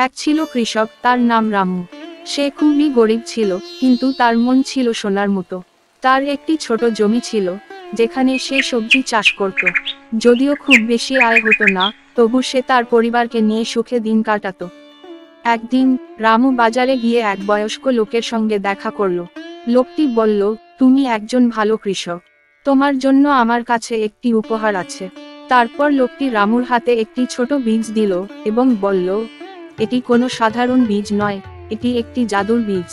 এক ছিল কৃষক, তার নাম রামু। সে খুবই গরিব ছিল, কিন্তু তার মন ছিল সোনার মতো। তার একটি ছোট জমি ছিল, যেখানে সে সবজি চাষ করত। যদিও খুব বেশি আয় হতো না, তবু সে তার পরিবারকে নিয়ে সুখে দিন কাটাতো। একদিন রামু বাজারে গিয়ে এক বয়স্ক লোকের সঙ্গে দেখা করল। লোকটি বলল, তুমি একজন ভালো কৃষক, তোমার জন্য আমার কাছে একটি উপহার আছে। তারপর লোকটি রামুর হাতে একটি ছোট বীজ দিল এবং বলল, এটি কোনো সাধারণ বীজ নয়, এটি একটি জাদুর বীজ।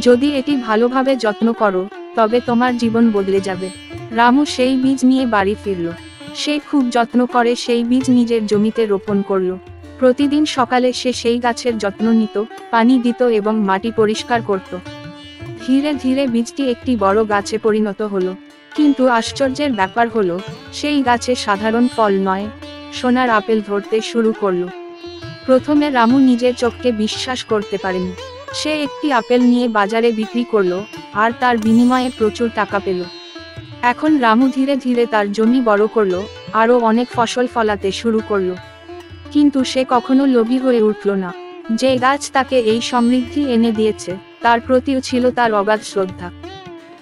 যদি এটি ভালোভাবে যত্ন করো, তবে তোমার জীবন বদলে যাবে। রামু সেই বীজ নিয়ে বাড়ি ফিরল। সে খুব যত্ন করে সেই বীজ নিজের জমিতে রোপণ করল। প্রতিদিন সকালে সে সেই গাছের যত্ন নিত, পানি দিত এবং মাটি পরিষ্কার করত। ধীরে ধীরে বীজটি একটি বড় গাছে পরিণত হলো। কিন্তু আশ্চর্যের ব্যাপার হলো, সেই গাছে সাধারণ ফল নয়, সোনার আপেল ধরতে শুরু করলো। প্রথমে রামু নিজের চোখকে বিশ্বাস করতে পারেনি। সে একটি আপেল নিয়ে বাজারে বিক্রি করলো, আর তার বিনিময়ে প্রচুর টাকা পেল। এখন রামু ধীরে ধীরে তার জমি বড় করলো, আরও অনেক ফসল ফলাতে শুরু করলো। কিন্তু সে কখনো লোভী হয়ে উঠল না। যে গাছ তাকে এই সমৃদ্ধি এনে দিয়েছে, তার প্রতিও ছিল তার অগাধ শ্রদ্ধা।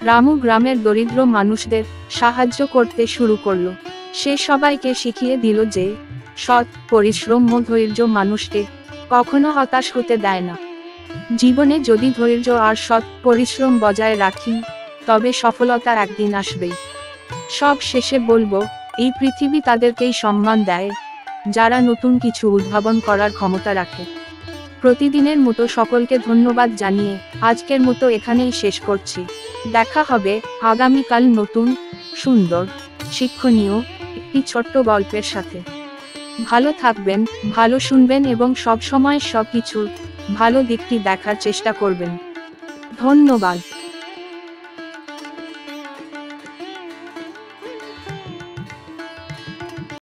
রামু গ্রামের দরিদ্র মানুষদের সাহায্য করতে শুরু করলো। সে সবাইকে শিখিয়ে দিল যে সৎ, পরিশ্রম ও ধৈর্য মানুষকে কখনো হতাশ হতে দেয় না। জীবনে যদি ধৈর্য আর সৎ পরিশ্রম বজায় রাখি, তবে সফলতা একদিন আসবেই। সব শেষে বলবো, এই পৃথিবী তাদেরকেই সম্মান দেয়, যারা নতুন কিছু উদ্ভাবন করার ক্ষমতা রাখে। প্রতিদিনের মতো সকলকে ধন্যবাদ জানিয়ে আজকের মতো এখানেই শেষ করছি। দেখা হবে আগামীকাল নতুন, সুন্দর, শিক্ষণীয় একটি ছোট্ট গল্পের সাথে। ভালো থাকবেন, ভালো শুনবেন এবং সব সময় সবকিছুর ভালো দিকটি দেখার চেষ্টা করবেন। ধন্যবাদ।